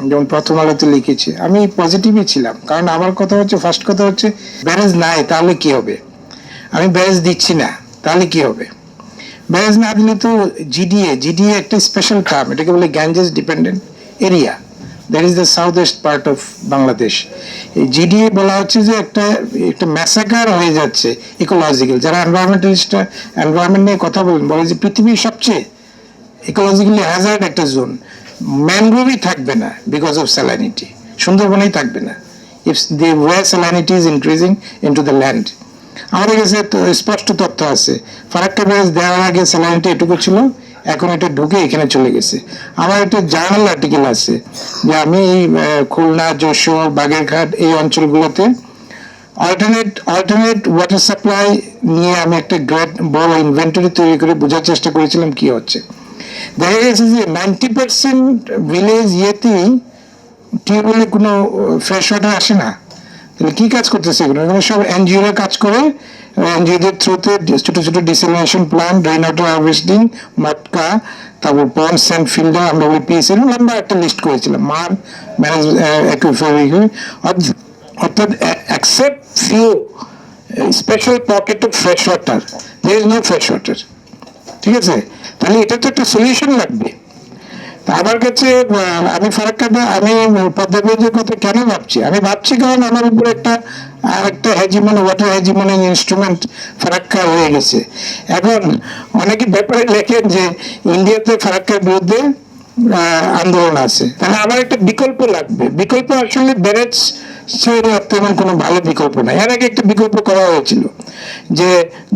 যেমন প্রথম আলোতে লিখেছি, আমি পজিটিভই ছিলাম, কারণ আমার কথা হচ্ছে, ফার্স্ট কথা হচ্ছে ব্যারেজ নাই তাহলে কি হবে, আমি ব্যারেজ দিচ্ছি না তাহলে কি হবে। ব্যারেজ না দিলে তো জিডিএ, জিডিএ একটা স্পেশাল টার্ম, এটাকে বলে Ganges dependent area, that is the south West part of Bangladesh. এই জিডিএ বলা হচ্ছে যে একটা একটা ম্যাসাকার হয়ে যাচ্ছে ইকোলজিক্যাল। যারা এনভায়রনমেন্টালিস্টরা এনভায়রনমেন্ট নিয়ে কথা বলেন, বলে যে পৃথিবীর সবচেয়ে ইকোলজিক্যালি হ্যাজার্ড একটা জোন, ম্যানগ্রোভই থাকবে না বিকজ অফ স্যালাইনিটি, সুন্দরবনেই থাকবে না if the way salinity is increasing into the land. আমাদের কাছে স্পষ্ট তথ্য আছে, ফারাক্কা ব্যারেজ দেওয়ার আগে স্যালাইনিটি এটুকু ছিল, এখন এটা ঢুকে এখানে চলে গেছে। আমার একটা জার্নাল আর্টিকেল আছে যে আমি খুলনা, যশোর, বাগেরঘাট এই অঞ্চলগুলোতে অল্টারনেট ওয়াটার সাপ্লাই নিয়ে আমি একটা গ্রেট বড় ইনভেন্টরি তৈরি করে বোঝার চেষ্টা করেছিলাম কি হচ্ছে। দেখা গেছে যে 90% ভিলেজ ইয়েতেই টিউবওয়েলে কোনো ফ্রেশ ওয়াটার আসে না। তাহলে কি কাজ করতেছে এগুলো? এগুলো সব এনজিওরা কাজ করে, এনজিওদের থ্রুতে ছোট ছোট ডিসেলিনেশন প্ল্যান্ট, রেইন ওয়াটার হারভেস্টিং, মটকা, তারপর পন্ডস অ্যান্ড ফিল্টার, আমরা বলি পিএসএ, লম্বা একটা লিস্ট করেছিলাম, মার ম্যানেজ অর্থাৎ accept few special pocket of fresh water, there is no fresh water. ঠিক আছে, তাহলে এটা তো একটা সলিউশন লাগবে। আমার কাছে আমি ফারাক্কাটা, আমি পদ্মা ব্যারেজের কথা কেন ভাবছি, আমি ভাবছি কারণ আমার উপরে একটা hegemony, water hegemony instrument Farakka হয়ে গেছে। এখন অনেকে ব্যাপারে লেখেন যে ইন্ডিয়াতে ফারাক্কার বিরুদ্ধে আন্দোলন আছে, তাহলে আমার একটা বিকল্প লাগবে। বিকল্প আসলে ব্যারেজ ছেড়ে তেমন কোনো ভালো বিকল্প নাই। এর আগে একটা বিকল্প করা হয়েছিল যে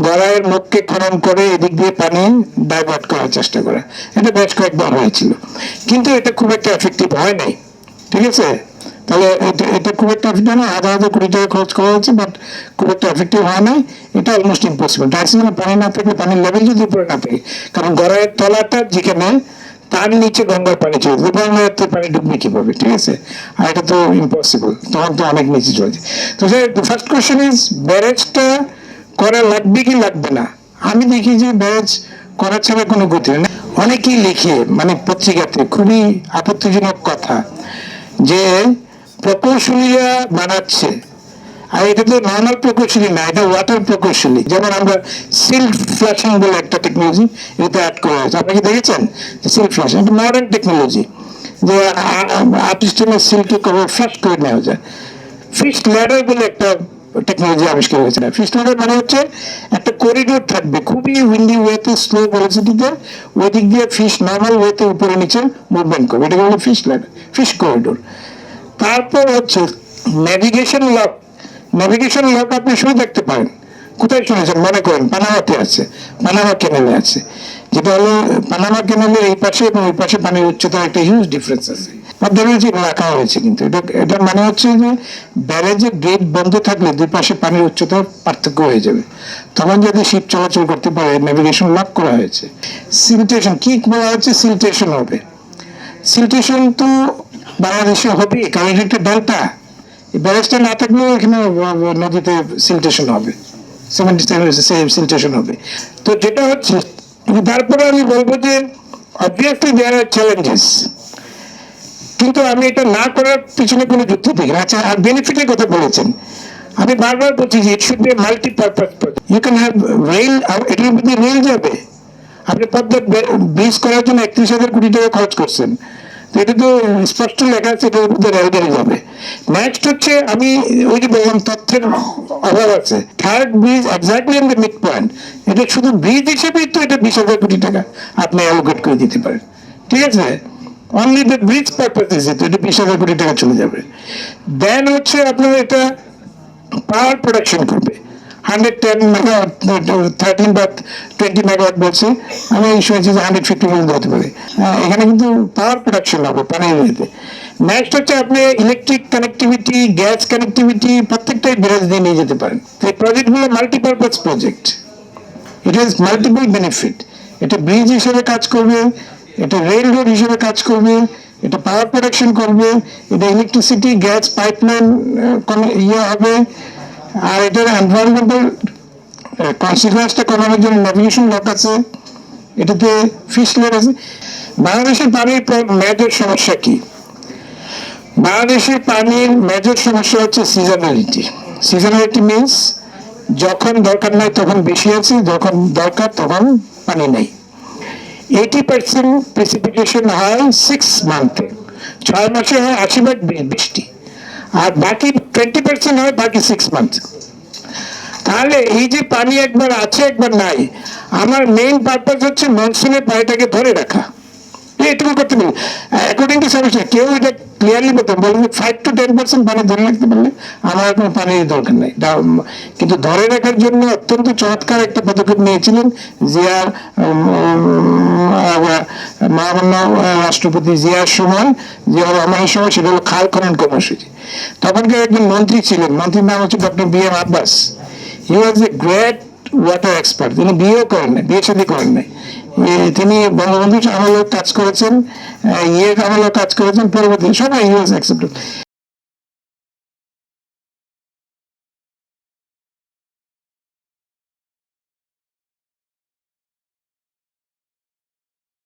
গড়াইয়ের মুখকে খনন করে এদিক দিয়ে পানি ডাইভার্ট করার চেষ্টা করা, এটা বেশ কয়েকবার হয়েছিল, কিন্তু এটা খুব একটা এফেক্টিভ হয় নাই। ঠিক আছে, তাহলে এটা খুব একটা এফেক্টিভ না, হাজার হাজার কোটি টাকা খরচ করা হয়েছে, বাট খুব একটা এফেক্টিভ হয় না। এটা অলমোস্ট ইম্পসিবল। ডাইসিনে পানি না থাকে, পানির লেভেল যদি উপরে না থাকে, কারণ গড়াইয়ের তলাটা যেখানে, তার নিচে গঙ্গার পানি চলে যাবে, গঙ্গার পানি ডুববে কিভাবে? ঠিক আছে, আর এটা তো ইম্পসিবল, তখন তো অনেক নিচে চলে যায়। তো ফার্স্ট কোয়েশ্চেন ইজ, ব্যারেজটা করা লাগবে কি লাগবে না? আমি দেখি যে ব্যারেজ করা ছাড়া কোনো গতি নেই। অনেকেই লিখে, মানে পত্রিকাতে খুবই আপত্তিজনক কথা, যে প্রকৌশলীরা বানাচ্ছে, আর এটা তো নর্মাল প্রকৌশলী না, এটা ওয়াটার প্রকৌশলী। যেমন আমরা সিল্ক ফ্লাশিং বলে একটা টেকনোলজি এটাতে অ্যাড করা হয়েছে, আপনি কি দেখেছেন? সিল্ক ফ্লাশিং একটা মডার্ন টেকনোলজি, যে আর্টিস্টিনের সিল্কে কভার ফ্লাশ করে নেওয়া যায়। ফিশ ল্যাডার বলে একটা টেকনোলজি আবিষ্কার হয়েছে। ফিশ ল্যাডার মানে হচ্ছে একটা করিডোর থাকবে খুবই উইন্ডি ওয়েতে, স্লো ভেলোসিটিতে, ওই দিক দিয়ে ফিশ নর্মাল ওয়েতে উপরে নিচে মুভমেন্ট করবে, এটাকে বলে ফিশ ল্যাডার, ফিশ করিডোর। তারপর হচ্ছে নেভিগেশন লক। নেভিগেশন লক আপনি শুনে দেখতে পারেন, কোথায় শুনেছেন? মনে করেন পানামাতে আছে, পানামা ক্যানেলে আছে, যেটা হলো পানামা ক্যানেলের এই পাশে এবং ওই পাশে পানির উচ্চতা একটা হিউজ ডিফারেন্স আছে। পদ্মা ব্যারেজে রাখা হয়েছে, কিন্তু এটা মানে হচ্ছে যে ব্যারেজের গেট বন্ধ থাকলে দুই পাশে পানির উচ্চতা পার্থক্য হয়ে যাবে, তখন যদি শিপ চলাচল করতে পারে, নেভিগেশন লক করা হয়েছে। সিলটেশন কি বলা হচ্ছে? সিলটেশন হবে। সিলটেশন তো বাংলাদেশে হবে, কারণ এটা একটা ডেল্টা। ব্যারেজটা না থাকলেও এখানে নদীতে সিলটেশন হবে, সিলটেশন হবে। তো যেটা হচ্ছে, তারপরে আমি বলবো যে অবভিয়াসলি দেয়ার আর চ্যালেঞ্জেস, কিন্তু আমি এটা না করার পিছনে কোনো যুক্তি দেখি না। আচ্ছা, আর বেনিফিটের কথা বলেছেন, আমি বারবার বলছি যে it should be multipurpose project. You can have rail, এটার মধ্যে রেল যাবে। আপনি পদ্মা ব্রিজ করার জন্য 31,000 কোটি টাকা খরচ করছেন, তো এটা তো স্পষ্ট লেখা আছে এটার মধ্যে রেলগাড়ি যাবে। নেক্সট হচ্ছে, আমি ওই যে বললাম তথ্যের অভাব আছে, third bridge exactly in the mid point, এটা শুধু ব্রিজ হিসেবেই তো এটা 20,000 কোটি টাকা আপনি অ্যালোকেট করে দিতে পারেন। ঠিক আছে, অনলি দ্য ব্রিজ পারপাস এটা 20,000 কোটি টাকা চলে যাবে। দেন হচ্ছে আপনার এটা পাওয়ার প্রোডাকশন করবে, 110 মেগাওয়াট, 13 বা 20 মেগাওয়াট বলছে, আমি শুনেছি যে 150 পর্যন্ত হতে পারে। এখানে কিন্তু পাওয়ার প্রোডাকশন হবে পানির ইয়েতে। নেক্সট হচ্ছে আপনি ইলেকট্রিক কানেক্টিভিটি, গ্যাস কানেক্টিভিটি প্রত্যেকটাই ব্যারেজ দিয়ে নিয়ে যেতে পারেন। এই প্রজেক্টগুলো multipurpose project, it has multiple benefit. এটা ব্রিজ হিসেবে কাজ করবে, এটা রেল রোড হিসেবে কাজ করবে, এটা পাওয়ার প্রোডাকশন করবে, এটা ইলেকট্রিসিটি গ্যাস পাইপলাইন ইয়ে হবে, আর এটার এনভায়রনমেন্টাল কনসিকুয়েন্সটা কমানোর জন্য নেভিগেশন লক আছে, এটাতে ফিশ লেয়ার আছে। বাংলাদেশের পানির মেজর সমস্যা কি? বাংলাদেশের পানির মেজর সমস্যা হচ্ছে সিজনালিটি। সিজনালিটি মিনস যখন দরকার নাই তখন বেশি আছে, যখন দরকার তখন পানি নেই। 80% প্রেসিপিটেশন হয় 6 মান্থে, 6 মাসে হয় 80% বৃষ্টি, আর বাকি 20% হয় বাকি 6 মান্থ। তাহলে এই যে পানি একবার আছে একবার নাই, আমার মেইন পারপাস হচ্ছে মনসুনের পানিটাকে ধরে রাখা, এটুকু করতে পারি। অ্যাকর্ডিং টু সার্ভিস কেউ এটা ক্লিয়ারলি বলতে বলবে 5 to 10% পানি ধরে রাখতে পারলে আমার কোনো পানির দরকার নেই। কিন্তু ধরে রাখার জন্য অত্যন্ত চমৎকার একটা পদক্ষেপ নিয়েছিলেন জিয়া, মহামান্য রাষ্ট্রপতি জিয়ার সময়, জিয়াউর রহমানের সময়, সেটা হলো খাল খনন কর্মসূচি। তখনকার একজন মন্ত্রী ছিলেন, মন্ত্রীর নাম হচ্ছে doctor BM Abbas. He was a great water expert. তিনি বিয়েও করেন নাই, বিয়ে শাদী করেন নাই। তিনি বঙ্গবন্ধুর আমলেও কাজ করেছেন, ইয়ের আমলেও কাজ করেছেন, পরবর্তী সবাই হি ওয়াজ অ্যাকসেপ্টেড।